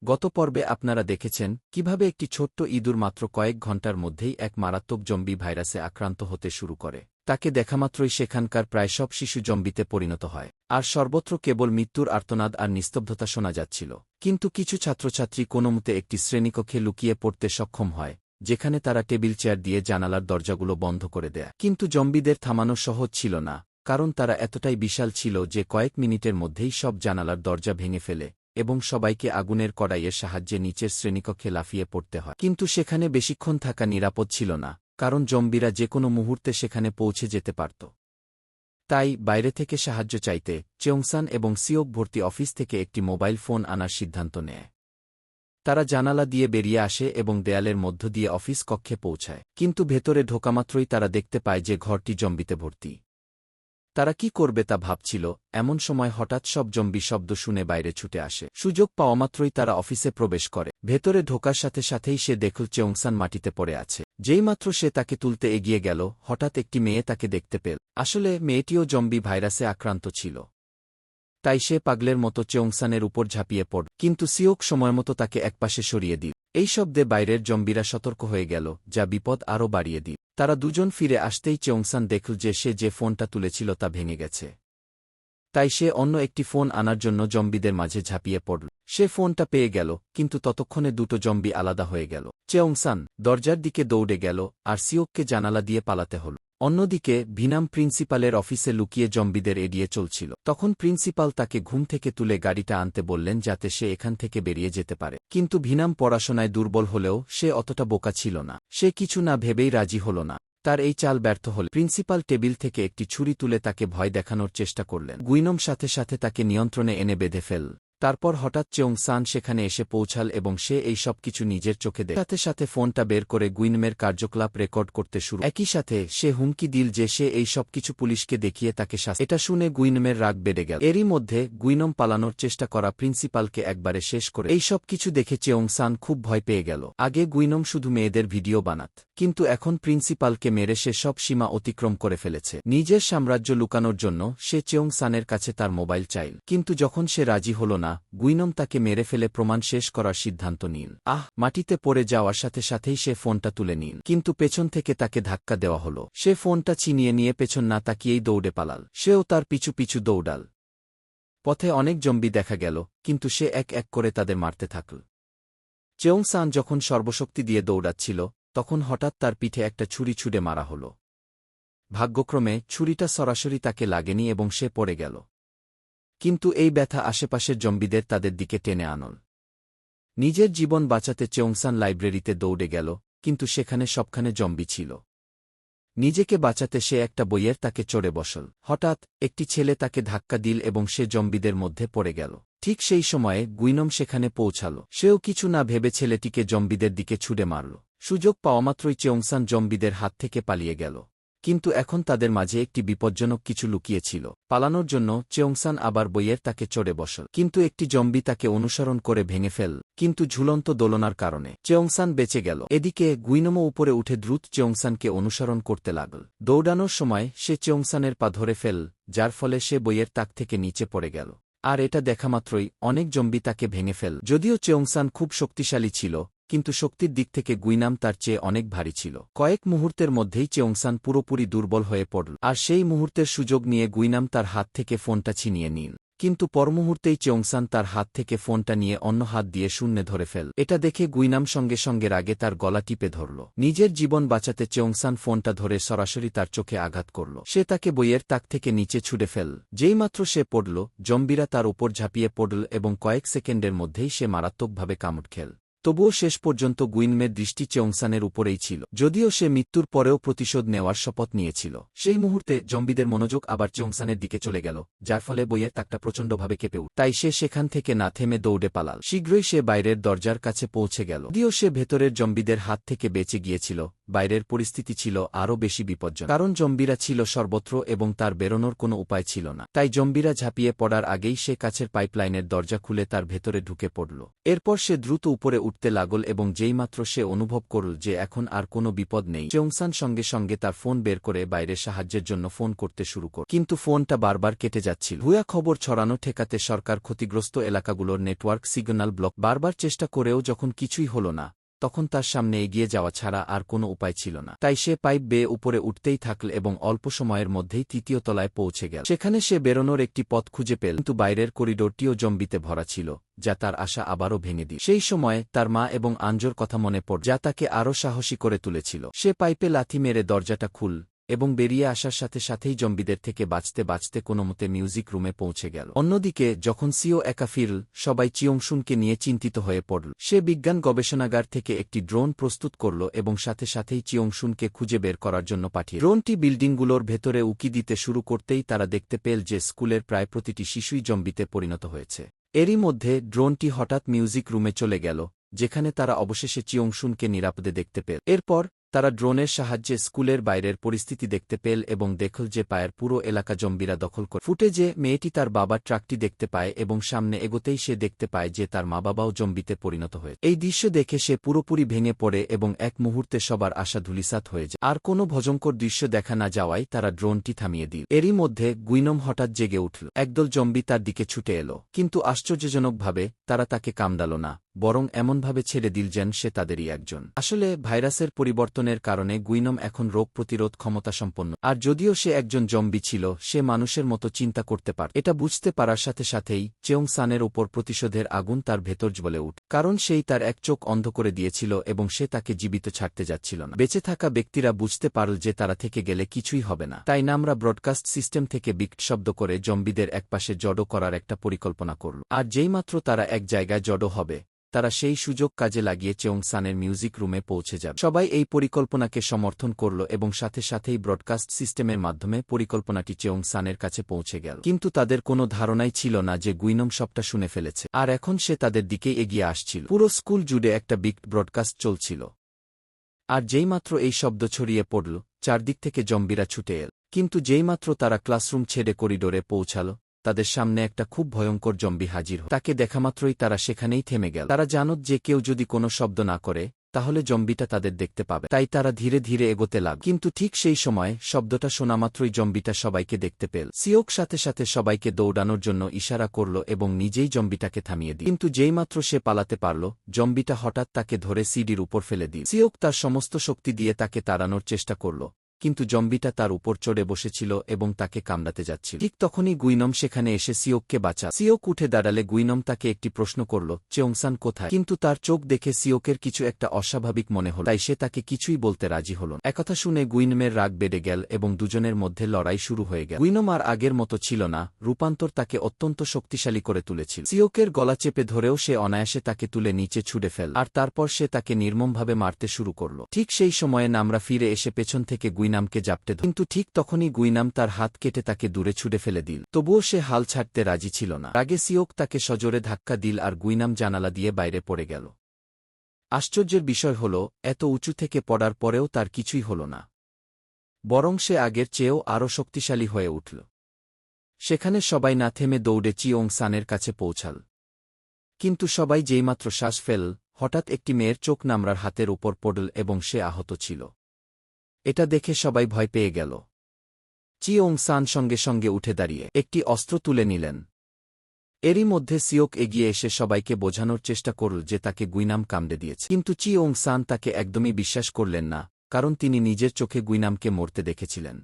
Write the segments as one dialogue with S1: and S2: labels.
S1: গত পর্বে আপনারা দেখেছেন কিভাবে একটি ছোট্ট ইঁদুর মাত্র কয়েক ঘণ্টার মধ্যেই এক মারাত্মক জম্বি ভাইরাসে আক্রান্ত হতে শুরু করে। তাকে দেখামাত্রই সেখানকার প্রায় সব শিশু জম্বিতে পরিণত হয়, আর সর্বত্র কেবল মৃত্যুর আর্তনাদ আর নিস্তব্ধতা শোনা যাচ্ছিল। কিন্তু কিছু ছাত্রছাত্রী কোনোমতে একটি শ্রেণীকক্ষে লুকিয়ে পড়তে সক্ষম হয়, যেখানে তারা টেবিল চেয়ার দিয়ে জানালার দরজাগুলো বন্ধ করে দেয়। কিন্তু জম্বিদের থামানো সহজ ছিল না, কারণ তারা এতটাই বিশাল ছিল যে কয়েক মিনিটের মধ্যেই সব জানালার দরজা ভেঙে ফেলে এবং সবাইকে আগুনের কড়াইয়ের সাহায্যে নিচের শ্রেণীকক্ষে লাফিয়ে পড়তে হয়। কিন্তু সেখানে বেশিক্ষণ থাকা নিরাপদ ছিল না, কারণ জম্বিরা যে কোনো মুহূর্তে সেখানে পৌঁছে যেতে পারত। তাই বাইরে থেকে সাহায্য চাইতে চেয়ংসান এবং সিওক ভর্তি অফিস থেকে একটি মোবাইল ফোন আনার সিদ্ধান্ত নেয়। তারা জানালা দিয়ে বেরিয়ে আসে এবং দেয়ালের মধ্য দিয়ে অফিস কক্ষে পৌঁছায়। কিন্তু ভেতরে ঢোকামাত্রই তারা দেখতে পায় যে ঘরটি জম্বিতে ভর্তি। তারা কি করবে তা ভাবছিল, এমন সময় হঠাৎ সব জম্বি শব্দ শুনে বাইরে ছুটে আসে। সুযোগ পাওয়ামাত্রই তারা অফিসে প্রবেশ করে। ভেতরে ঢোকার সাথে সাথেই সে দেখল চেয়ংসান মাটিতে পড়ে আছে। যেইমাত্র সে তাকে তুলতে এগিয়ে গেল, হঠাৎ একটি মেয়ে তাকে দেখতে পেল। আসলে মেয়েটিও জম্বি ভাইরাসে আক্রান্ত ছিল। তাই সে পাগলের মতো চেয়ংসানের উপর ঝাঁপিয়ে পড়ল, কিন্তু সিওক সময়মতো তাকে একপাশে সরিয়ে দিল। এই শব্দে বাইরের জম্বিরা সতর্ক হয়ে গেল, যা বিপদ আরও বাড়িয়ে দিল। তারা দুজন ফিরে আসতেই চেয়ংসান দেখল যে সে যে ফোনটা তুলেছিল তা ভেঙে গেছে। তাই সে অন্য একটি ফোন আনার জন্য জম্বিদের মাঝে ঝাঁপিয়ে পড়ল। সে ফোনটা পেয়ে গেল, কিন্তু ততক্ষণে দুটো জম্বি আলাদা হয়ে গেল। চেয়ংসান দরজার দিকে দৌড়ে গেল, আর সিওককে জানালা দিয়ে পালাতে হল। অন্যদিকে ভিনাম প্রিন্সিপালের অফিসে লুকিয়ে জম্বিদের এড়িয়ে চলছিল। তখন প্রিন্সিপাল তাকে ঘুম থেকে তুলে গাড়িটা আনতে বললেন যাতে সে এখান থেকে বেরিয়ে যেতে পারে। কিন্তু ভিনাম পড়াশোনায় দুর্বল হলেও সে অতটা বোকা ছিল না। সে কিছু না ভেবেই রাজি হল না। তার এই চাল ব্যর্থ হলে প্রিন্সিপাল টেবিল থেকে একটি ছুরি তুলে তাকে ভয় দেখানোর চেষ্টা করলেন। গুইনম সাথে সাথে তাকে নিয়ন্ত্রণে এনে বেঁধে ফেল। তারপর হঠাৎ চেয়ংসান সেখানে এসে পৌঁছাল এবং সে এই সব কিছু নিজের চোখে দেখে। সাথে সাথে ফোনটা বের করে গুইনমের কার্যকলাপ রেকর্ড করতে শুরু। একই সাথে সে হুমকি দিল যে সে এই সব কিছু পুলিশকে দেখিয়ে তাকে শাস্তি। এটা শুনে গুইনমের রাগ বেড়ে গেল। এরই মধ্যে গুইনম পালানোর চেষ্টা করা প্রিন্সিপালকে একবারে শেষ করে। এই সব কিছু দেখে চেয়ংসান খুব ভয় পেয়ে গেল। আগে গুইনম শুধু মেয়েদের ভিডিও বানাত, কিন্তু এখন প্রিন্সিপালকে মেরে সে সব সীমা অতিক্রম করে ফেলেছে। নিজের সাম্রাজ্য লুকানোর জন্য সে চেয়ংসানের কাছে তার মোবাইল চাইল, কিন্তু যখন সে রাজি হল না, গুইনম তাকে মেরে ফেলে প্রমাণ শেষ করার সিদ্ধান্ত নিল। মাটিতে পড়ে যাওয়ার সাথে সাথেই সে ফোনটা তুলে নিল, কিন্তু পেছন থেকে তাকে ধাক্কা দেওয়া হল। সে ফোনটা ছিনিয়ে নিয়ে পেছন না তাকিয়েই দৌড়ে পালাল। সেও তার পিছু পিছু দৌড়াল। পথে অনেক জম্বি দেখা গেল, কিন্তু সে এক এক করে তাদের মারতে থাকল। চেয়ংসান যখন সর্বশক্তি দিয়ে দৌড়াচ্ছিল, তখন হঠাৎ তার পিঠে একটা ছুরি ছুঁড়ে মারা হল। ভাগ্যক্রমে ছুরিটা সরাসরি তাকে লাগেনি এবং সে পড়ে গেল। কিন্তু এই ব্যথা আশেপাশের জম্বিদের তাদের দিকে টেনে আনল। নিজের জীবন বাঁচাতে চেয়ংসান লাইব্রেরিতে দৌড়ে গেল, কিন্তু সেখানে সবখানে জম্বি ছিল। নিজেকে বাঁচাতে সে একটা বইয়ের তাকে চড়ে বসল। হঠাৎ একটি ছেলে তাকে ধাক্কা দিল এবং সে জম্বিদের মধ্যে পড়ে গেল। ঠিক সেই সময়ে গুইনম সেখানে পৌঁছাল। সেও কিছু না ভেবে ছেলেটিকে জম্বিদের দিকে ছুড়ে মারল। সুযোগ পাওয়ামাত্রই চেয়ংসান জম্বিদের হাত থেকে পালিয়ে গেল। কিন্তু এখন তাদের মাঝে একটি বিপজ্জনক কিছু লুকিয়েছিল। পালানোর জন্য চেয়ংসান আবার বইয়ের তাকে চড়ে বসল, কিন্তু একটি জম্বি তাকে অনুসরণ করে ভেঙে ফেল। কিন্তু ঝুলন্ত দোলনার কারণে চেয়ংসান বেঁচে গেল। এদিকে গুইনমও উপরে উঠে দ্রুত চেয়ংসানকে অনুসরণ করতে লাগল। দৌড়ানোর সময় সে চেয়ংসানের পা ধরে ফেল, যার ফলে সে বইয়ের তাক থেকে নিচে পড়ে গেল। আর এটা দেখামাত্রই অনেক জম্বি তাকে ভেঙে ফেল। যদিও চেয়ংসান খুব শক্তিশালী ছিল, কিন্তু শক্তির দিক থেকে গুইনাম তার চেয়ে অনেক ভারী ছিল। কয়েক মুহূর্তের মধ্যেই চেয়ংসান পুরোপুরি দুর্বল হয়ে পড়ল, আর সেই মুহূর্তের সুযোগ নিয়ে গুইনাম তার হাত থেকে ফোনটা ছিনিয়ে নিল। কিন্তু পরমুহূর্তেই চেয়ংসান তার হাত থেকে ফোনটা নিয়ে অন্য হাত দিয়ে শূন্যে ধরে ফেল। এটা দেখে গুইনাম সঙ্গে সঙ্গে রাগে তার গলা টিপে ধরল। নিজের জীবন বাঁচাতে চেয়ংসান ফোনটা ধরে সরাসরি তার চোখে আঘাত করল। সে তাকে বইয়ের তাক থেকে নিচে ছুঁড়ে ফেল। যেইমাত্র সে পড়ল, জম্বিরা তার উপর ঝাঁপিয়ে পড়ল এবং কয়েক সেকেন্ডের মধ্যেই সে মারাত্মকভাবে কামড় খেল। তবুও শেষ পর্যন্ত গুইনমের দৃষ্টি চেয়ংসানের উপরেই ছিল। যদিও সে মৃত্যুর পরেও প্রতিশোধ নেওয়ার শপথ নিয়েছিল। সেই মুহূর্তে জম্বিদের মনোযোগ আবার চেয়ংসানের দিকে চলে গেল, যার ফলে বইয়ের তাকটা প্রচণ্ডভাবে কেঁপে উঠল। তাই সে সেখান থেকে না থেমে দৌড়ে পালাল। শীঘ্রই সে বাইরের দরজার কাছে পৌঁছে গেল। যদিও সে ভেতরের জম্বিদের হাত থেকে বেঁচে গিয়েছিল, বাইরের পরিস্থিতি ছিল আরও বেশি বিপজ্জনক, কারণ জম্বিরা ছিল সর্বত্র এবং তার বেরোনোর কোনো উপায় ছিল না। তাই জম্বিরা ঝাঁপিয়ে পড়ার আগেই সে কাছের পাইপলাইনের দরজা খুলে তার ভেতরে ঢুকে পড়ল। এরপর সে দ্রুত উপরে উঠতে লাগল এবং যেইমাত্র সে অনুভব করল যে এখন আর কোনো বিপদ নেই, চেওংসান সঙ্গে সঙ্গে তার ফোন বের করে বাইরে সাহায্যের জন্য ফোন করতে শুরু করল। কিন্তু ফোনটা বারবার কেটে যাচ্ছিল। ভুয়া খবর ছড়ানো ঠেকাতে সরকার ক্ষতিগ্রস্ত এলাকাগুলোর নেটওয়ার্ক সিগন্যাল ব্লক বারবার চেষ্টা করেও যখন কিছুই হল না, তখন তার সামনে এগিয়ে যাওয়া ছাড়া আর কোনো উপায় ছিল না। তাই সে পাইপ বেয়ে উপরে উঠতেই থাকল এবং অল্প সময়ের মধ্যেই তৃতীয় তলায় পৌঁছে গেল। সেখানে সে বেরোনোর একটি পথ খুঁজে পেল, কিন্তু বাইরের করিডোরটিও জম্বিতে ভরা ছিল, যা তার আশা আবারও ভেঙে দিল। সেই সময় তার মা এবং আঞ্জোর কথা মনে পড়ল, যা তাকে আরও সাহসী করে তুলেছিল। সে পাইপে লাথি মেরে দরজাটা খুল এবং বেরিয়ে আসার সাথে সাথেই জম্বিদের থেকে বাঁচতে বাঁচতে কোনোমতে মিউজিক রুমে পৌঁছে গেল। অন্যদিকে যখন সিও একা ফিরল, সবাই চিয়ংশুনকে নিয়ে চিন্তিত হয়ে পড়ল। সে বিজ্ঞান গবেষণাগার থেকে একটি ড্রোন প্রস্তুত করল এবং সাথে সাথেই চিয়ংশুনকে খুঁজে বের করার জন্য পাঠিয়ে ড্রোনটি বিল্ডিংগুলোর ভেতরে উকি দিতে শুরু করতেই তারা দেখতে পেল যে স্কুলের প্রায় প্রতিটি শিশুই জম্বিতে পরিণত হয়েছে। এরই মধ্যে ড্রোনটি হঠাৎ মিউজিক রুমে চলে গেল, যেখানে তারা অবশেষে চিয়ংশুনকে নিরাপদে দেখতে পেল। এরপর তারা ড্রোনের সাহায্যে স্কুলের বাইরের পরিস্থিতি দেখতে পেল এবং দেখল যে পায়ের পুরো এলাকা জম্বিরা দখল করে। ফুটেজে মেয়েটি তার বাবার ট্রাকটি দেখতে পায় এবং সামনে এগোতেই সে দেখতে পায় যে তার মা বাবাও জম্বিতে পরিণত হয়ে। এই দৃশ্য দেখে সে পুরোপুরি ভেঙে পড়ে এবং এক মুহূর্তে সবার আশা ধূলিসাৎ হয়ে যায়। আর কোনো ভয়ঙ্কর দৃশ্য দেখা না যাওয়ায় তারা ড্রোনটি থামিয়ে দিল। এরই মধ্যে গুইনম হঠাৎ জেগে উঠল। একদল জম্বি তার দিকে ছুটে এলো, কিন্তু আশ্চর্যজনকভাবে তারা তাকে কামড়াল না, বরং এমনভাবে ছেড়ে দিল যেন সে তাদেরই একজন। আসলে ভাইরাসের পরিবর্তনের কারণে গুইনম এখন রোগ প্রতিরোধ ক্ষমতাসম্পন্ন, আর যদিও সে একজন জম্বি ছিল, সে মানুষের মতো চিন্তা করতে পারত। এটা বুঝতে পারার সাথে সাথেই চেওংসানের ওপর প্রতিশোধের আগুন তার ভেতর জ্বলে উঠে, কারণ সেই তার এক চোখ অন্ধ করে দিয়েছিল এবং সে তাকে জীবিত ছাড়তে যাচ্ছিল না। বেঁচে থাকা ব্যক্তিরা বুঝতে পারল যে তারা থেকে গেলে কিছুই হবে না। তাই আমরা ব্রডকাস্ট সিস্টেম থেকে বিকট শব্দ করে জম্বিদের একপাশে জড়ো করার একটা পরিকল্পনা করল। আর যেইমাত্র তারা এক জায়গায় জড়ো হবে, তারা সেই সুযোগ কাজে লাগিয়ে চেওংসানের মিউজিক রুমে পৌঁছে যাবে। সবাই এই পরিকল্পনাকে সমর্থন করল এবং সাথে সাথেই ব্রডকাস্ট সিস্টেমের মাধ্যমে পরিকল্পনাটি চেওংসানের কাছে পৌঁছে গেল। কিন্তু তাদের কোনো ধারণাই ছিল না যে গুইনম সবটা শুনে ফেলেছে, আর এখন সে তাদের দিকেই এগিয়ে আসছিল। পুরো স্কুল জুড়ে একটা বিগ ব্রডকাস্ট চলছিল, আর যেইমাত্র এই শব্দ ছড়িয়ে পড়ল, চারদিক থেকে জম্বিরা ছুটে এল। কিন্তু যেইমাত্র তারা ক্লাসরুম ছেড়ে করিডোরে পৌঁছাল, তাদের সামনে একটা খুব ভয়ঙ্কর জম্বি হাজির হয়। তাকে দেখামাত্রই তারা সেখানেই থেমে গেল। তারা জানত যে কেউ যদি কোনো শব্দ না করে, তাহলে জম্বিটা তাদের দেখতে পাবে। তাই তারা ধীরে ধীরে এগোতে লাগল। কিন্তু ঠিক সেই সময় শব্দটা শোনামাত্রই জম্বিটা সবাইকে দেখতে পেল। সিওক সাথে সাথে সবাইকে দৌড়ানোর জন্য ইশারা করল এবং নিজেই জম্বিটাকে থামিয়ে দিল। কিন্তু যেইমাত্র সে পালাতে পারল, জম্বিটা হঠাৎ তাকে ধরে সিডির উপর ফেলে দিল। সিওক তার সমস্ত শক্তি দিয়ে তাকে তাড়ানোর চেষ্টা করল, কিন্তু জম্বিটা তার উপর চড়ে বসেছিল এবং তাকে কামড়াতে যাচ্ছিল। ঠিক তখনই গুইনম সেখানে এসে সিওককে বাঁচায়। সিওক উঠে দাঁড়ালে গুইনম তাকে একটি প্রশ্ন করল, চেওংসান কোথায়? কিন্তু তার চোখ দেখে সিওকের কিছু একটা অস্বাভাবিক মনে হল, তাই সে তাকে কিছুই বলতে রাজি হল না। একথা শুনে গুইনমের রাগ বেড়ে গেল এবং দুজনের মধ্যে লড়াই শুরু হয়ে গেল। গুইনম আর আগের মতো ছিল না, রূপান্তর তাকে অত্যন্ত শক্তিশালী করে তুলেছিল। সিওকের গলা চেপে ধরেও সে অনায়াসে তাকে তুলে নিচে ছুঁড়ে ফেল, আর তারপর সে তাকে নির্মমভাবে মারতে শুরু করল। ঠিক সেই সময়ে নামরা ফিরে এসে পেছন থেকে গুইনামকে জাপটে ধরে, কিন্তু ঠিক তখনই গুইনাম তার হাত কেটে তাকে দূরে ছুঁড়ে ফেলে দিল। তবুও সে হাল ছাড়তে রাজি ছিল না। রাগে সিওক তাকে সজোরে ধাক্কা দিল আর গুইনাম জানালা দিয়ে বাইরে পড়ে গেল। আশ্চর্যের বিষয় হল, এত উঁচু থেকে পড়ার পরেও তার কিছুই হল না, বরং সে আগের চেয়েও আরও শক্তিশালী হয়ে উঠল। সেখানে সবাই না থেমে দৌড়ে চিওংসানের কাছে পৌঁছাল। কিন্তু সবাই যেইমাত্র শ্বাস ফেল, হঠাৎ একটি মেয়ের চোখ নামরার হাতের উপর পড়ল এবং সে আহত ছিল। এটা দেখে সবাই ভয় পেয়ে গেল। চিওংসান সঙ্গে সঙ্গে উঠে দাঁড়িয়ে একটি অস্ত্র তুলে নিলেন। এরই মধ্যে সিওক এগিয়ে এসে সবাইকে বোঝানোর চেষ্টা করল যে তাকে গুইনাম কামড়ে দিয়েছে। কিন্তু চিওংসান তাকে একদমই বিশ্বাস করলেন না, কারণ তিনি নিজের চোখে গুইনামকে মরতে দেখেছিলেন।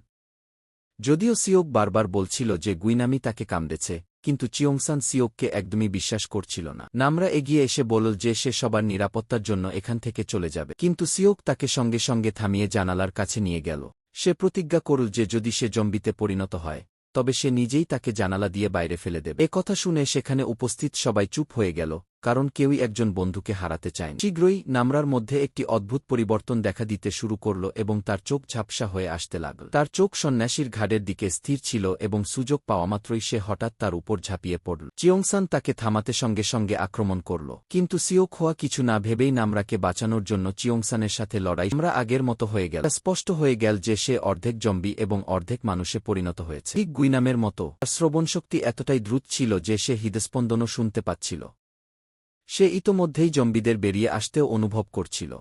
S1: যদিও সিওক বারবার বলছিল যে গুইনামই তাকে কামড়েছে, কিন্তু চিওংসান সিওককে একদমই বিশ্বাস করছিল না। নামরা এগিয়ে এসে বলল যে সে সবার নিরাপত্তার জন্য এখান থেকে চলে যাবে, কিন্তু সিওক তাকে সঙ্গে সঙ্গে থামিয়ে জানালার কাছে নিয়ে গেল। সে প্রতিজ্ঞা করল যে যদি সে জম্বিতে পরিণত হয়, তবে সে নিজেই তাকে জানালা দিয়ে বাইরে ফেলে দেবে। কথা শুনে সেখানে উপস্থিত সবাই চুপ হয়ে গেল, কারণ কেউই একজন বন্ধুকে হারাতে চায়নি। শীঘ্রই নামরার মধ্যে একটি অদ্ভুত পরিবর্তন দেখা দিতে শুরু করল এবং তার চোখ ঝাপসা হয়ে আসতে লাগল। তার চোখ সন্ন্যাসীর ঘাড়ের দিকে স্থির ছিল এবং সুযোগ পাওয়ামাত্রই সে হঠাৎ তার উপর ঝাঁপিয়ে পড়ল। চিয়ংসান তাকে থামাতে সঙ্গে সঙ্গে আক্রমণ করল, কিন্তু সিওক হওয়া কিছু না ভেবেই নামরাকে বাঁচানোর জন্য চিয়ংসানের সাথে লড়াই আমরা আগের মতো হয়ে গেল। স্পষ্ট হয়ে গেল যে সে অর্ধেক জম্বি এবং অর্ধেক মানুষে পরিণত হয়েছে, ঠিক গুইনামের মতো। তার শ্রবণশক্তি এতটাই দ্রুত ছিল যে সে হৃদস্পন্দনও শুনতে পাচ্ছিল। সে ইতোমধ্যেই জম্বিদের বেরিয়ে আসতেও অনুভব করছিল।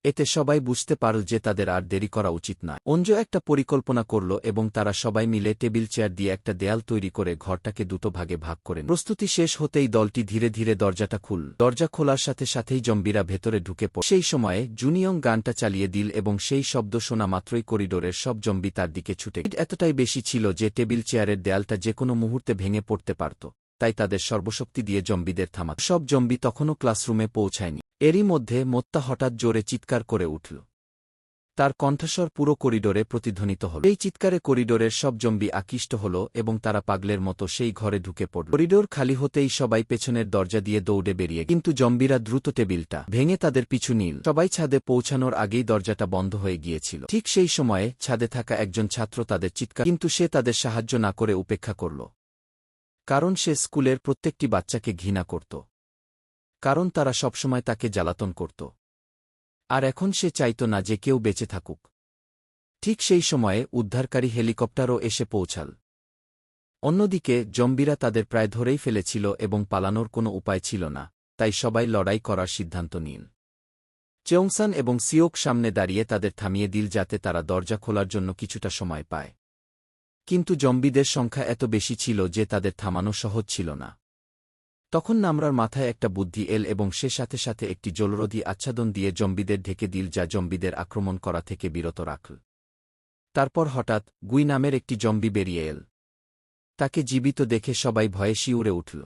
S1: এতে সবাই বুঝতে পারল যে তাদের আর দেরি করা উচিত নয়। অঞ্জু একটা পরিকল্পনা করল এবং তারা সবাই মিলে টেবিল চেয়ার দিয়ে একটা দেয়াল তৈরি করে ঘরটাকে দুটো ভাগে ভাগ করে। প্রস্তুতি শেষ হতেই দলটি ধীরে ধীরে দরজাটা খুলল। দরজা খোলার সাথে সাথেই জম্বিরা ভেতরে ঢুকে পড়ে। সেই সময়ে জুনিয়ং গানটা চালিয়ে দিল এবং সেই শব্দ শোনা মাত্রই করিডোরের সব জম্বি তার দিকে ছুটে এতটাই বেশি ছিল যে টেবিল চেয়ারের দেয়ালটা যে কোনো মুহূর্তে ভেঙে পড়তে পারত। তাই তাদের সর্বশক্তি দিয়ে জম্বিদের থামাত। সব জম্বি তখনও ক্লাসরুমে পৌঁছায়নি। এরই মধ্যে মোত্তা হঠাৎ জোরে চিৎকার করে উঠল। তার কণ্ঠস্বর পুরো করিডোরে প্রতিধ্বনিত হল। এই চিৎকারে করিডোরের সব জম্বি আকৃষ্ট হল এবং তারা পাগলের মতো সেই ঘরে ঢুকে পড়ল। করিডোর খালি হতেই সবাই পেছনের দরজা দিয়ে দৌড়ে বেরিয়ে, কিন্তু জম্বিরা দ্রুত টেবিলটা ভেঙে তাদের পিছু নিল। সবাই ছাদে পৌঁছানোর আগেই দরজাটা বন্ধ হয়ে গিয়েছিল। ঠিক সেই সময়ে ছাদে থাকা একজন ছাত্র তাদের চিৎকার, কিন্তু সে তাদের সাহায্য না করে উপেক্ষা করল। কারণ সে স্কুলের প্রত্যেকটি বাচ্চাকে ঘৃণা করত, কারণ তারা সবসময় তাকে জ্বালাতন করত। আর এখন সে চাইত না যে কেউ বেঁচে থাকুক। ঠিক সেই সময়ে উদ্ধারকারী হেলিকপ্টারও এসে পৌঁছাল। অন্যদিকে জম্বিরা তাদের প্রায় ধরেই ফেলেছিল এবং পালানোর কোনো উপায় ছিল না, তাই সবাই লড়াই করার সিদ্ধান্ত নিল। চেয়ংসান এবং সিওক সামনে দাঁড়িয়ে তাদের থামিয়ে দিল যাতে তারা দরজা খোলার জন্য কিছুটা সময় পায়। কিন্তু জম্বিদের সংখ্যা এত বেশি ছিল যে তাদের থামানো সহজ ছিল না। তখন নামরার মাথায় একটা বুদ্ধি এল এবং সে সাথে সাথে একটি জলরোধী আচ্ছাদন দিয়ে জম্বিদের ঢেকে দিল, যা জম্বিদের আক্রমণ করা থেকে বিরত রাখল। তারপর হঠাৎ গুই নামের একটি জম্বি বেরিয়ে এল। তাকে জীবিত দেখে সবাই ভয়ে শিউরে উঠল।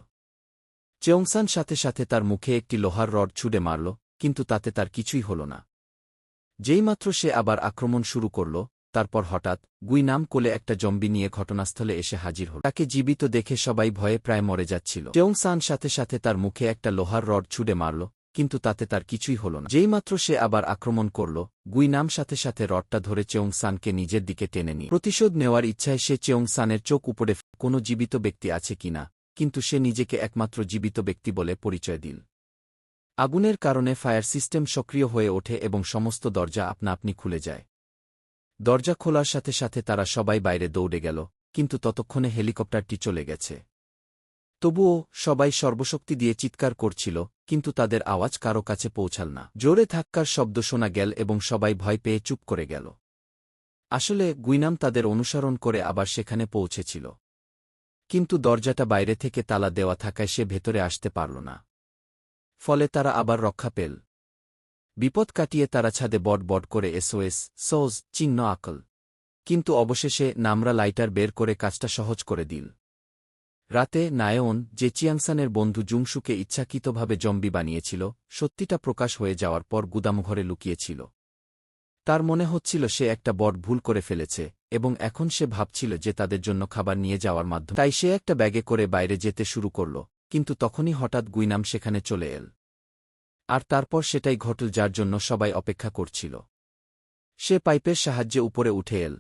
S1: চেয়ংসান সাথে সাথে তার মুখে একটি লোহার রড ছুঁড়ে মারল, কিন্তু তাতে তার কিছুই হল না। যেইমাত্র সে আবার আক্রমণ শুরু করল, তারপর হঠাৎ গুই নাম কোলে একটা জম্বি নিয়ে ঘটনাস্থলে এসে হাজির হল। তাকে জীবিত দেখে সবাই ভয়ে প্রায় মরে যাচ্ছিল। চেয়ংসান সাথে সাথে তার মুখে একটা লোহার রড ছুঁড়ে মারল, কিন্তু তাতে তার কিছুই হল না। যেইমাত্র সে আবার আক্রমণ করল, গুই নাম সাথে সাথে রডটা ধরে চেয়ংসানকে নিজের দিকে টেনে নিয়ে প্রতিশোধ নেওয়ার ইচ্ছায় সে চেয়ংসানের চোখ উপড়ে কোনো জীবিত ব্যক্তি আছে কিনা, কিন্তু সে নিজেকে একমাত্র জীবিত ব্যক্তি বলে পরিচয় দিল। আগুনের কারণে ফায়ার সিস্টেম সক্রিয় হয়ে ওঠে এবং সমস্ত দরজা আপনা আপনি খুলে যায়। দরজা খোলার সাথে সাথে তারা সবাই বাইরে দৌড়ে গেল, কিন্তু ততক্ষণে হেলিকপ্টারটি চলে গেছে। তবুও সবাই সর্বশক্তি দিয়ে চিৎকার করছিল, কিন্তু তাদের আওয়াজ কারো কাছে পৌঁছাল না। জোরে ধাক্কার শব্দ শোনা গেল এবং সবাই ভয় পেয়ে চুপ করে গেল। আসলে গুইনাম তাদের অনুসরণ করে আবার সেখানে পৌঁছেছিল, কিন্তু দরজাটা বাইরে থেকে তালা দেওয়া থাকায় সে ভেতরে আসতে পারল না। ফলে তারা আবার রক্ষা পেল। বিপদ কাটিয়ে তারা ছাদে বট বট করে SOS সোজ চিহ্ন আঁকল, কিন্তু অবশেষে নামরা লাইটার বের করে কাজটা সহজ করে দিল। রাতে নায়ন, যে চিয়াংসানের বন্ধু জুংশুকে ইচ্ছাকৃতভাবে জম্বি বানিয়েছিল, সত্যিটা প্রকাশ হয়ে যাওয়ার পর গুদামঘরে লুকিয়েছিল। তার মনে হচ্ছিল সে একটা বড় ভুল করে ফেলেছে এবং এখন সে ভাবছিল যে তাদের জন্য খাবার নিয়ে যাওয়ার মাধ্যমে, তাই সে একটা ব্যাগে করে বাইরে যেতে শুরু করল। কিন্তু তখনই হঠাৎ গুইনাম সেখানে চলে এল। আর তারপর সেটাই ঘটল যার জন্য সবাই অপেক্ষা করছিল। সে পাইপের সাহায্যে উপরে উঠে এল।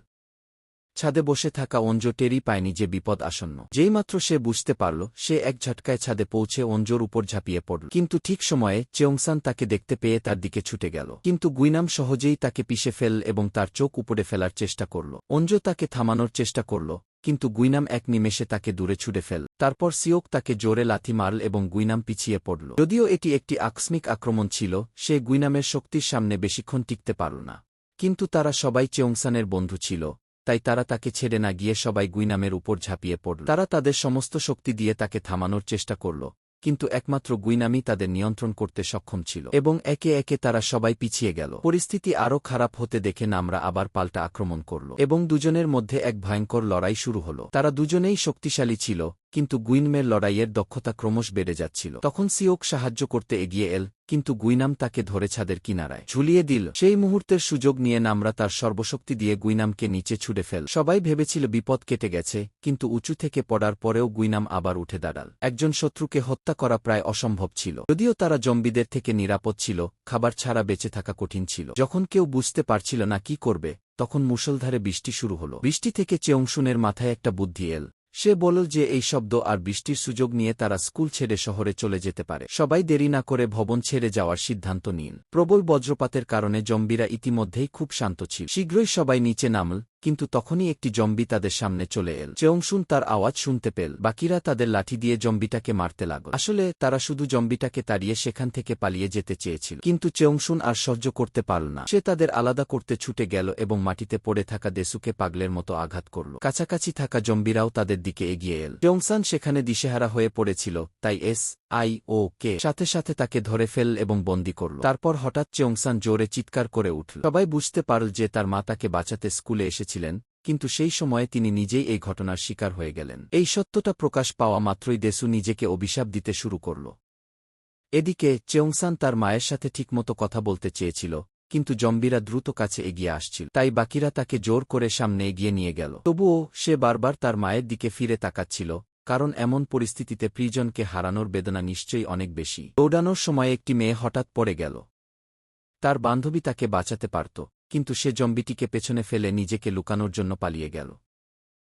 S1: ছাদে বসে থাকা অঞ্জু টেরই পায়নি যে বিপদ আসন্ন। যেইমাত্র সে বুঝতে পারল, সে এক ঝটকায় ছাদে পৌঁছে অঞ্জুর উপর ঝাঁপিয়ে পড়ল। কিন্তু ঠিক সময়ে চেয়ংসান তাকে দেখতে পেয়ে তার দিকে ছুটে গেল। কিন্তু গুইনাম সহজেই তাকে পিষে ফেলল এবং তার চোখ উপড়ে ফেলার চেষ্টা করল। অঞ্জু তাকে থামানোর চেষ্টা করল, কিন্তু গুইনাম এক নিমেষে তাকে দূরে ছুড়ে ফেল। তারপর সিওক তাকে জোরে লাথি মারল এবং গুইনাম পিছিয়ে পড়ল। যদিও এটি একটি আকস্মিক আক্রমণ ছিল, সে গুইনামের শক্তির সামনে বেশিক্ষণ টিকতে পারল না। কিন্তু তারা সবাই চেয়ংসানের বন্ধু ছিল, তাই তারা তাকে ছেড়ে না গিয়ে সবাই গুইনামের উপর ঝাঁপিয়ে পড়ল। তারা তাদের সমস্ত শক্তি দিয়ে তাকে থামানোর চেষ্টা করল, কিন্তু একমাত্র গুইনামই তাদের নিয়ন্ত্রণ করতে সক্ষম ছিল এবং একে একে তারা সবাই পিছিয়ে গেল। পরিস্থিতি আরও খারাপ হতে দেখে নামরা আবার পাল্টা আক্রমণ করল এবং দুজনের মধ্যে এক ভয়ঙ্কর লড়াই শুরু হল। তারা দুজনেই শক্তিশালী ছিল, কিন্তু গুইনামের লড়াইয়ের দক্ষতা ক্রমশ বেড়ে যাচ্ছিল। তখন সিওক সাহায্য করতে এগিয়ে এল, কিন্তু গুইনাম তাকে ধরে ছাদের কিনারায় ঝুলিয়ে দিল। সেই মুহূর্তের সুযোগ নিয়ে নামরা তার সর্বশক্তি দিয়ে গুইনামকে নিচে ছুড়ে ফেল। সবাই ভেবেছিল বিপদ কেটে গেছে, কিন্তু উঁচু থেকে পড়ার পরেও গুইনাম আবার উঠে দাঁড়াল। একজন শত্রুকে হত্যা করা প্রায় অসম্ভব ছিল। যদিও তারা জম্বিদের থেকে নিরাপদ ছিল, খাবার ছাড়া বেঁচে থাকা কঠিন ছিল। যখন কেউ বুঝতে পারছিল না কি করবে, তখন মুষলধারে বৃষ্টি শুরু হল। বৃষ্টি থেকে চেয়ংশুনের মাথায় একটা বুদ্ধি এল। সে বলল যে এই শব্দ আর বৃষ্টির সুযোগ নিয়ে তারা স্কুল ছেড়ে শহরে চলে যেতে পারে। সবাই দেরি না করে ভবন ছেড়ে যাওয়ার সিদ্ধান্ত নিল। প্রবল বজ্রপাতের কারণে জম্বিরা ইতিমধ্যেই খুব শান্ত ছিল। শীঘ্রই সবাই নিচে নামল, কিন্তু তখনই একটি জম্বি তাদের সামনে চলে এল। চেয়ংশুন তার আওয়াজ শুনতে পেল। বাকিরা তাদের লাঠি দিয়ে জম্বিটাকে মারতে লাগল। আসলে তারা শুধু জম্বিটাকে তাড়িয়ে সেখান থেকে পালিয়ে যেতে চেয়েছিল, কিন্তু চেয়ংশুন আর সহ্য করতে পারল না। সে তাদের আলাদা করতে ছুটে গেল এবং মাটিতে পড়ে থাকা দেসুকে পাগলের মতো আঘাত করল। কাছাকাছি থাকা জম্বিরাও তাদের দিকে এগিয়ে এল। চেয়ংসান সেখানে দিশেহারা হয়ে পড়েছিল, তাই SIO-কে সাথে সাথে তাকে ধরে ফেল এবং বন্দী করল। তারপর হঠাৎ চেয়ংসান জোরে চিৎকার করে উঠল। সবাই বুঝতে পারল যে তার মা তাকে বাঁচাতে স্কুলে এসেছিলেন, কিন্তু সেই সময়ে তিনি নিজেই এই ঘটনার শিকার হয়ে গেলেন। এই সত্যটা প্রকাশ পাওয়া মাত্রই দেসু নিজেকে অভিশাপ দিতে শুরু করল। এদিকে চেয়ংসান তার মায়ের সাথে ঠিকমতো কথা বলতে চেয়েছিল, কিন্তু জম্বিরা দ্রুত কাছে এগিয়ে আসছিল, তাই বাকিরা তাকে জোর করে সামনে এগিয়ে নিয়ে গেল। তবুও সে বারবার তার মায়ের দিকে ফিরে তাকাচ্ছিল, কারণ এমন পরিস্থিতিতে প্রিয়জনকে হারানোর বেদনা নিশ্চয়ই অনেক বেশি। দৌড়ানোর সময় একটি মেয়ে হঠাৎ পড়ে গেল। তার বান্ধবী তাকে বাঁচাতে পারত, কিন্তু সে জম্বিটিকে পেছনে ফেলে নিজেকে লুকানোর জন্য পালিয়ে গেল।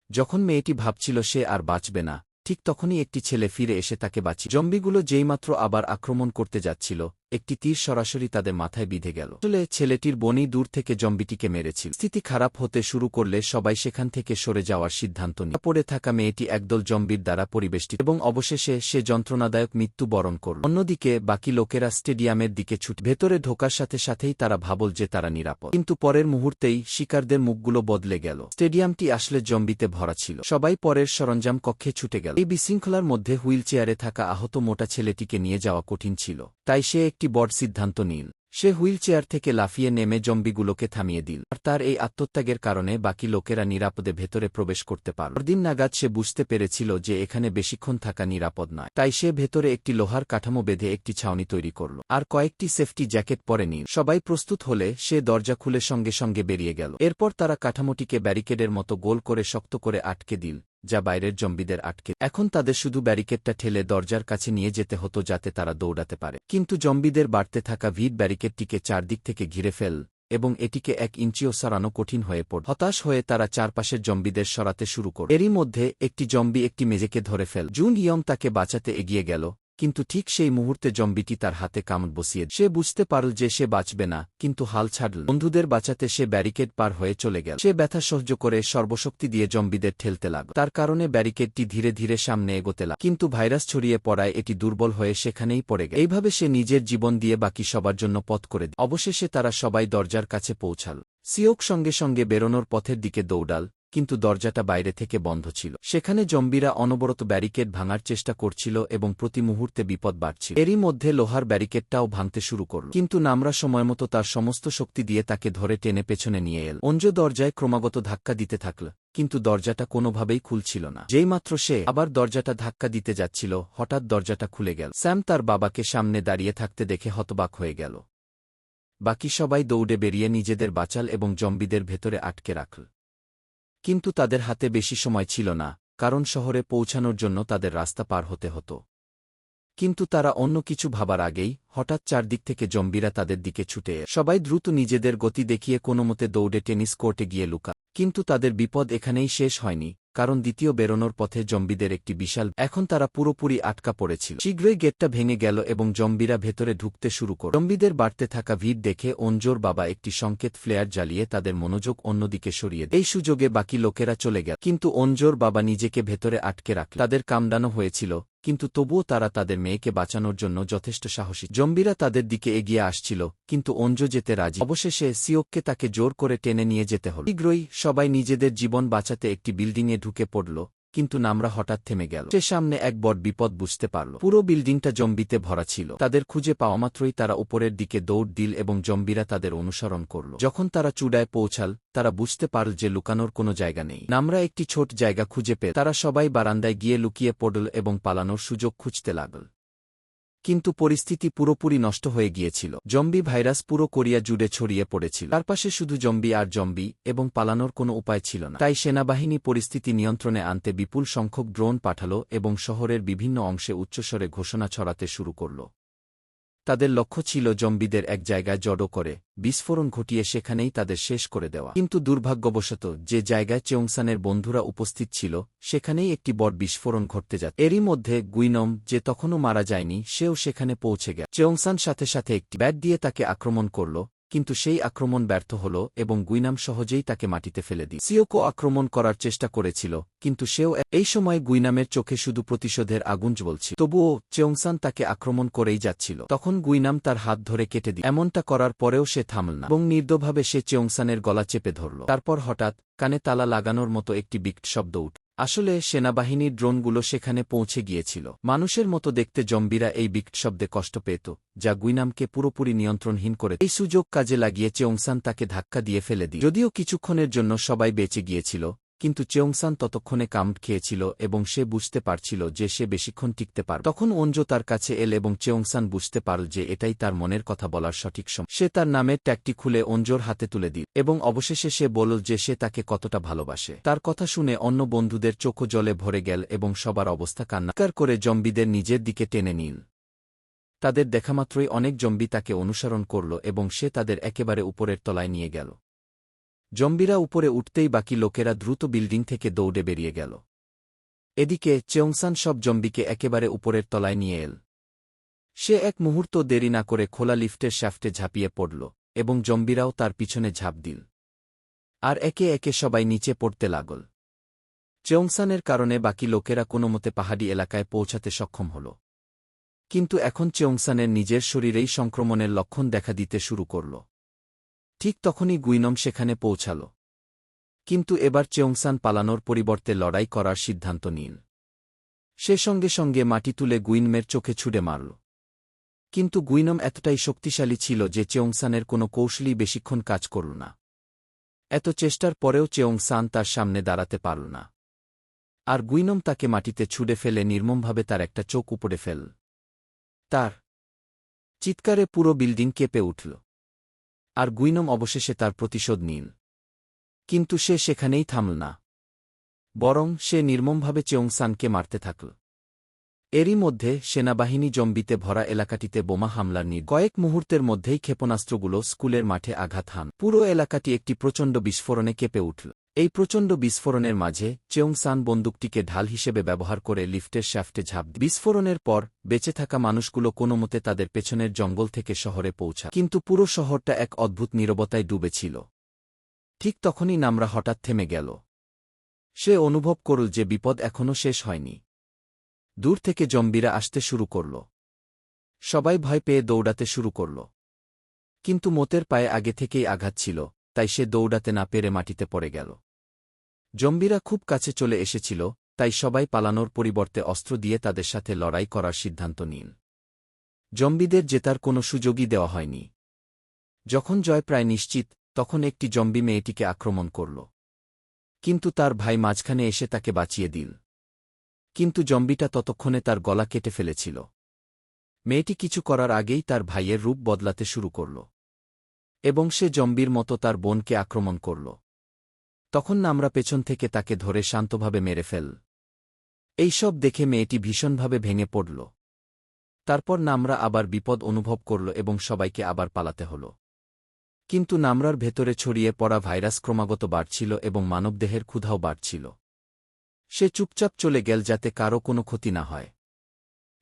S1: যখন মেয়েটি ভাবছিল সে আর বাঁচবে না, ঠিক তখনই একটি ছেলে ফিরে এসে তাকে বাঁচিয়ে। জম্বিগুলো যেইমাত্র আবার আক্রমণ করতে যাচ্ছিল, একটি তীর সরাসরি তাদের মাথায় বিঁধে গেল। আসলে ছেলেটির বোনই দূর থেকে জম্বিটিকে মেরেছিল। স্থিতি খারাপ হতে শুরু করলে সবাই সেখান থেকে সরে যাওয়ার সিদ্ধান্ত নিল। পড়ে থাকা মেয়েটি একদল জম্বির দ্বারা পরিবেষ্টিত এবং অবশেষে সে যন্ত্রণাদায়ক মৃত্যু বরণ করল। অন্যদিকে বাকি লোকেরা স্টেডিয়ামের দিকে ছুটে ভেতরে ঢোকার সাথে সাথেই তারা ভাবল যে তারা নিরাপদ, কিন্তু পরের মুহূর্তেই শিকারদের মুখগুলো বদলে গেল। স্টেডিয়ামটি আসলে জম্বিতে ভরা ছিল। সবাই পরের সরঞ্জাম কক্ষে ছুটে গেল। এই বিশৃঙ্খলার মধ্যে হুইল চেয়ারে থাকা আহত মোটা ছেলেটিকে নিয়ে যাওয়া কঠিন ছিল, তাই সে একটি বড় সিদ্ধান্ত নিল। সে হুইল চেয়ার থেকে লাফিয়ে নেমে জম্বিগুলোকে থামিয়ে দিল। আর তার এই আত্মত্যাগের কারণে বাকি লোকেরা নিরাপদে ভেতরে প্রবেশ করতে পারল। পরদিন নাগাদ সে বুঝতে পেরেছিল যে এখানে বেশিক্ষণ থাকা নিরাপদ নয়, তাই সে ভেতরে একটি লোহার কাঠামো বেঁধে একটি ছাউনি তৈরি করল আর কয়েকটি সেফটি জ্যাকেট পরে নিল। সবাই প্রস্তুত হলে সে দরজা খুলে সঙ্গে সঙ্গে বেরিয়ে গেল। এরপর তারা কাঠামোটিকে ব্যারিকেডের মতো গোল করে শক্ত করে আটকে দিল, যা বাইরের জম্বিদের আটকে। এখন তাদের শুধু ব্যারিকেডটা ঠেলে দরজার কাছে নিয়ে যেতে হতো যাতে তারা দৌড়াতে পারে, কিন্তু জম্বিদের বাড়তে থাকা ভিড় ব্যারিকেডটিকে চারদিক থেকে ঘিরে ফেল এবং এটিকে 1 ইঞ্চিও সরানো কঠিন হয়ে পড়ল। হতাশ হয়ে তারা চারপাশের জম্বিদের সরাতে শুরু করল। এরই মধ্যে একটি জম্বি একটি মেজেকে ধরে ফেল। জুন ইয়ং তাকে বাঁচাতে এগিয়ে গেল, কিন্তু ঠিক সেই মুহূর্তে জম্বিটি তার হাতে কামড় বসিয়ে। সে বুঝতে পারল যে সে বাঁচবে না, কিন্তু হাল ছাড়ল। বন্ধুদের বাঁচাতে সে ব্যারিকেড পার হয়ে চলে গেল। সে ব্যথা সহ্য করে সর্বশক্তি দিয়ে জম্বিদের ঠেলতে লাগল। তার কারণে ব্যারিকেডটি ধীরে ধীরে সামনে এগোতে লাগল, কিন্তু ভাইরাস ছড়িয়ে পড়ায় এটি দুর্বল হয়ে সেখানেই পড়ে গেল। এইভাবে সে নিজের জীবন দিয়ে বাকি সবার জন্য পথ করে দিল। অবশেষে তারা সবাই দরজার কাছে পৌঁছাল। সিওক সঙ্গে সঙ্গে বেরোনোর পথের দিকে দৌড়াল, কিন্তু দরজাটা বাইরে থেকে বন্ধ ছিল। সেখানে জম্বিরা অনবরত ব্যারিকেড ভাঙার চেষ্টা করছিল এবং প্রতি মুহূর্তে বিপদ বাড়ছিল। এরই মধ্যে লোহার ব্যারিকেডটাও ভাঙতে শুরু করল, কিন্তু নামরা সময়মতো তার সমস্ত শক্তি দিয়ে তাকে ধরে টেনে পেছনে নিয়ে এল। অঞ্জু দরজায় ক্রমাগত ধাক্কা দিতে থাকল, কিন্তু দরজাটা কোনোভাবেই খুলছিল না। যেইমাত্র সে আবার দরজাটা ধাক্কা দিতে যাচ্ছিল, হঠাৎ দরজাটা খুলে গেল। স্যাম তার বাবাকে সামনে দাঁড়িয়ে থাকতে দেখে হতবাক হয়ে গেল। বাকি সবাই দৌড়ে বেরিয়ে নিজেদের বাঁচাল এবং জম্বিদের ভেতরে আটকে রাখল, কিন্তু তাদের হাতে বেশি সময় ছিল না, কারণ শহরে পৌঁছানোর জন্য তাদের রাস্তা পার হতে হতো। কিন্তু তারা অন্য কিছু ভাবার আগেই হঠাৎ চারদিক থেকে জম্বিরা তাদের দিকে ছুটে এল। সবাই দ্রুত নিজেদের গতি দেখিয়ে কোনোমতে দৌড়ে টেনিস কোর্টে গিয়ে লুকা, কিন্তু তাদের বিপদ এখানেই শেষ হয়নি, কারণ দ্বিতীয় বেরোনোর পথে জম্বিদের একটি বিশাল। এখন তারা পুরোপুরি আটকা পড়েছিল। শীঘ্রই গেটটা ভেঙে গেল এবং জম্বিরা ভেতরে ঢুকতে শুরু করল। জম্বিদের বাড়তে থাকা ভিড় দেখে অঞ্জোর বাবা একটি সংকেত ফ্লেয়ার জ্বালিয়ে তাদের মনোযোগ অন্যদিকে সরিয়ে দেয়। এই সুযোগে বাকি লোকেরা চলে গেল, কিন্তু অঞ্জোর বাবা নিজেকে ভেতরে আটকে রাখল। তাদের কামড়ানো হয়েছিল, কিন্তু তবুও তারা তাদের মেয়েকে বাঁচানোর জন্য যথেষ্ট সাহসী। জম্বিরা তাদের দিকে এগিয়ে আসছিল, কিন্তু অঞ্জু যেতে রাজি। অবশেষে সিওককে তাকে জোর করে টেনে নিয়ে যেতে হল। শীঘ্রই সবাই নিজেদের জীবন বাঁচাতে একটি বিল্ডিংয়ে ঢুকে পড়ল, কিন্তু নামরা হঠাৎ থেমে গেল। সে সামনে এক বড় বিপদ বুঝতে পারল। পুরো বিল্ডিংটা জম্বিতে ভরা ছিল। তাদের খুঁজে পাওয়া মাত্রই তারা উপরের দিকে দৌড় দিল এবং জম্বিরা তাদের অনুসরণ করল। যখন তারা চূড়ায় পৌঁছাল, তারা বুঝতে পারল যে লুকানোর কোনো জায়গা নেই। নামরা একটি ছোট জায়গা খুঁজে পেয়ে তারা সবাই বারান্দায় গিয়ে লুকিয়ে পড়ল এবং পালানোর সুযোগ খুঁজতে লাগল। কিন্তু পরিস্থিতি পুরোপুরি নষ্ট হয়ে গিয়েছিল। জম্বি ভাইরাস পুরো কোরিয়া জুড়ে ছড়িয়ে পড়েছিল। চারপাশে শুধু জম্বি আর জম্বি, এবং পালানোর কোনো উপায় ছিল না। তাই সেনাবাহিনী পরিস্থিতি নিয়ন্ত্রণে আনতে বিপুল সংখ্যক ড্রোন পাঠাল এবং শহরের বিভিন্ন অংশে উচ্চস্বরে ঘোষণা ছড়াতে শুরু করল। তাদের লক্ষ্য ছিল জম্বিদের এক জায়গায় জড়ো করে বিস্ফোরণ ঘটিয়ে সেখানেই তাদের শেষ করে দেওয়া। কিন্তু দুর্ভাগ্যবশত যে জায়গায় চেওংসানের বন্ধুরা উপস্থিত ছিল সেখানেই একটি বড় বিস্ফোরণ ঘটতে যাচ্ছে। এরই মধ্যে গুইনম, যে তখনও মারা যায়নি, সেও সেখানে পৌঁছে গেল। চেওংসান সাথে সাথে একটি ব্যাট দিয়ে তাকে আক্রমণ করল, কিন্তু সেই আক্রমণ ব্যর্থ হল এবং গুইনাম সহজেই তাকে মাটিতে ফেলে দিল। সিওকো আক্রমণ করার চেষ্টা করেছিল, কিন্তু সেও এই সময় গুইনামের চোখে শুধু প্রতিশোধের আগুন জ্বলছিল। তবুও চেওংসান তাকে আক্রমণ করেই যাচ্ছিল। তখন গুইনাম তার হাত ধরে কেটে দিল। এমনটা করার পরেও সে থামল না এবং নির্দয়ভাবে সে চেওংসানের গলা চেপে ধরল। তারপর হঠাৎ কানে তালা লাগানোর মতো একটি বিকট শব্দ উঠল। আসলে সেনাবাহিনীর ড্রোনগুলো সেখানে পৌঁছে গিয়েছিল। মানুষের মতো দেখতে জম্বিরা এই বিকট শব্দে কষ্ট পেত, যা গুইনামকে পুরোপুরি নিয়ন্ত্রণহীন করে। এই সুযোগ কাজে লাগিয়ে চেওংসান তাকে ধাক্কা দিয়ে ফেলে দিল। যদিও কিছুক্ষণের জন্য সবাই বেঁচে গিয়েছিল, কিন্তু চেওংসান ততক্ষণে কামড় খেয়েছিল এবং সে বুঝতে পারছিল যে সে বেশিক্ষণ টিকতে পারবে। তখন অঞ্জো তার কাছে এল এবং চেওংসান বুঝতে পারল যে এটাই তার মনের কথা বলার সঠিক সময়। সে তার নামের ট্যাগটি খুলে অঞ্জোর হাতে তুলে দিল এবং অবশেষে সে বলল যে সে তাকে কতটা ভালোবাসে। তার কথা শুনে অন্য বন্ধুদের চোখও জলে ভরে গেল এবং সবার অবস্থা কান্নাকার করে জম্বিদের নিজের দিকে টেনে নিল। তাদের দেখামাত্রই অনেক জম্বি তাকে অনুসরণ করল এবং সে তাদের একেবারে উপরের তলায় নিয়ে গেল। জম্বিরা উপরে উঠতেই বাকি লোকেরা দ্রুত বিল্ডিং থেকে দৌড়ে বেরিয়ে গেল। এদিকে চেওংসান সব জম্বিকে একেবারে উপরের তলায় নিয়ে এল। সে এক মুহূর্ত দেরি না করে খোলা লিফটের শ্যাফটে ঝাঁপিয়ে পড়ল এবং জম্বিরাও তার পিছনে ঝাঁপ দিল। আর একে একে সবাই নিচে পড়তে লাগল। চেওংসানের কারণে বাকি লোকেরা কোনোমতে পাহাড়ি এলাকায় পৌঁছাতে সক্ষম হল। কিন্তু এখন চেওংসানের নিজের শরীরেই সংক্রমণের লক্ষণ দেখা দিতে শুরু করল। ঠিক তখনই গুইনম সেখানে পৌঁছাল। কিন্তু এবার চেওংসান পালানোর পরিবর্তে লড়াই করার সিদ্ধান্ত নিল। সে সঙ্গে সঙ্গে মাটি তুলে গুইনমের চোখে ছুঁড়ে মারল। কিন্তু গুইনম এতটাই শক্তিশালী ছিল যে চেওংসানের কোনো কৌশলই বেশিক্ষণ কাজ করল না। এত চেষ্টার পরেও চেওংসান তার সামনে দাঁড়াতে পারল না। আর গুইনম তাকে মাটিতে ছুঁড়ে ফেলে নির্মমভাবে তার একটা চোখ উপড়ে ফেলল। তার চিৎকারে পুরো বিল্ডিং কেঁপে উঠল। আর গুইনম অবশেষে তার প্রতিশোধ নিল। কিন্তু সে সেখানেই থামল না, বরং সে নির্মমভাবে চেওংসানকে মারতে থাকল। এরই মধ্যে সেনাবাহিনী জম্বিতে ভরা এলাকাটিতে বোমা হামলার কয়েক মুহূর্তের মধ্যেই ক্ষেপণাস্ত্রগুলো স্কুলের মাঠে আঘাত হান। পুরো এলাকাটি একটি প্রচণ্ড বিস্ফোরণে কেঁপে উঠল। এই প্রচণ্ড বিস্ফোরণের মাঝে চেওংসান বন্দুকটিকে ঢাল হিসেবে ব্যবহার করে লিফটের শ্যাফটে ঝাঁপ দিল। বিস্ফোরণের পর বেঁচে থাকা মানুষগুলো কোনোমতে তাদের পেছনের জঙ্গল থেকে শহরে পৌঁছা, কিন্তু পুরো শহরটা এক অদ্ভুত নীরবতায় ডুবেছিল। ঠিক তখনই নামরা হঠাৎ থেমে গেল। সে অনুভব করল যে বিপদ এখনও শেষ হয়নি। দূর থেকে জম্বিরা আসতে শুরু করল। সবাই ভয় পেয়ে দৌড়াতে শুরু করল। কিন্তু মোতের পায়ে আগে থেকেই আঘাত ছিল, তাই সে দৌড়াতে না পেরে মাটিতে পড়ে গেল। জম্বিরা খুব কাছে চলে এসেছিল, তাই সবাই পালানোর পরিবর্তে অস্ত্র দিয়ে তাদের সাথে লড়াই করার সিদ্ধান্ত নিল। জম্বিদের জেতার কোনো সুযোগই দেওয়া হয়নি। যখন জয় প্রায় নিশ্চিত, তখন একটি জম্বি মেয়েটিকে আক্রমণ করল। কিন্তু তার ভাই মাঝখানে এসে তাকে বাঁচিয়ে দিল। কিন্তু জম্বিটা ততক্ষণে তার গলা কেটে ফেলেছিল। মেয়েটি কিছু করার আগেই তার ভাইয়ের রূপ বদলাতে শুরু করল এবং সে জম্বির মতো তার বোনকে আক্রমণ করল। তখন নামরা পেছন থেকে তাকে ধরে শান্তভাবে মেরে ফেল। এইসব দেখে মেয়েটি ভীষণভাবে ভেঙে পড়ল। তারপর নামরা আবার বিপদ অনুভব করল এবং সবাইকে আবার পালাতে হল। কিন্তু নামরার ভেতরে ছড়িয়ে পড়া ভাইরাস ক্রমাগত বাড়ছিল এবং মানবদেহের ক্ষুধাও বাড়ছিল। সে চুপচাপ চলে গেল যাতে কারও কোনো ক্ষতি না হয়।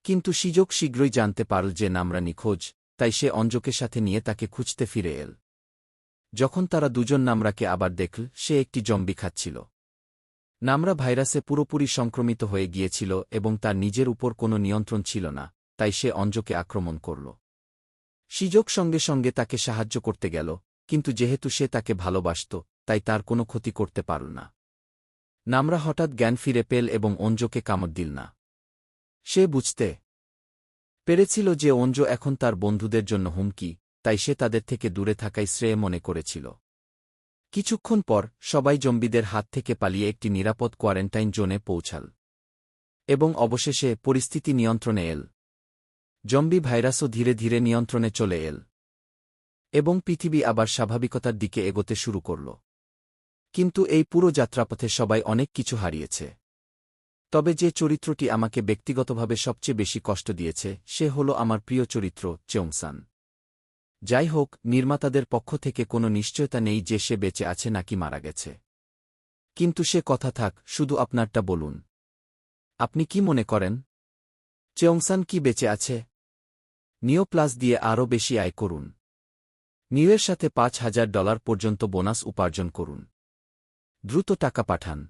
S1: কিন্তু সিজোক শীঘ্রই জানতে পারল যে নামরা নিখোঁজ, তাই সে অঞ্জোকে সাথে নিয়ে তাকে খুঁজতে ফিরে এল। যখন তারা দুজন নামরাকে আবার দেখল, সে একটি জম্বি খাচ্ছিল। নামরা ভাইরাসে পুরোপুরি সংক্রমিত হয়ে গিয়েছিল এবং তার নিজের উপর কোনো নিয়ন্ত্রণ ছিল না, তাই সে অঞ্জোকে আক্রমণ করল। সিজোক সঙ্গে সঙ্গে তাকে সাহায্য করতে গেল, কিন্তু যেহেতু সে তাকে ভালোবাসত, তাই তার কোনো ক্ষতি করতে পারল না। নামরা হঠাৎ জ্ঞান ফিরে পেল এবং অঞ্জকে কামড় দিল না। সে বুঝতে পেরেছিল যে অঞ্জ এখন তার বন্ধুদের জন্য হুমকি, তাই সে তাদের থেকে দূরে থাকাই শ্রেয় মনে করেছিল। কিছুক্ষণ পর সবাই জম্বিদের হাত থেকে পালিয়ে একটি নিরাপদ কোয়ারেন্টাইন জোনে পৌঁছাল এবং অবশেষে পরিস্থিতি নিয়ন্ত্রণে এল। জম্বি ভাইরাসও ধীরে ধীরে নিয়ন্ত্রণে চলে এল এবং পৃথিবী আবার স্বাভাবিকতার দিকে এগোতে শুরু করল। কিন্তু এই পুরো যাত্রাপথে সবাই অনেক কিছু হারিয়েছে। তবে যে চরিত্রটি আমাকে ব্যক্তিগতভাবে সবচেয়ে বেশি কষ্ট দিয়েছে সে হল আমার প্রিয় চরিত্র চেয়ংসান। যাই হোক, নির্মাতাদের পক্ষ থেকে কোনো নিশ্চয়তা নেই যে সে বেঁচে আছে নাকি মারা গেছে। কিন্তু সে কথা থাক, শুধু আপনারটা বলুন। আপনি কি মনে করেন চেয়ংসান কি বেঁচে আছে? নিও প্লাস দিয়ে আরও বেশি আয় করুন। নিওয়ের সাথে $5,000 পর্যন্ত বোনাস উপার্জন করুন। দ্রুত টাকা পাঠান।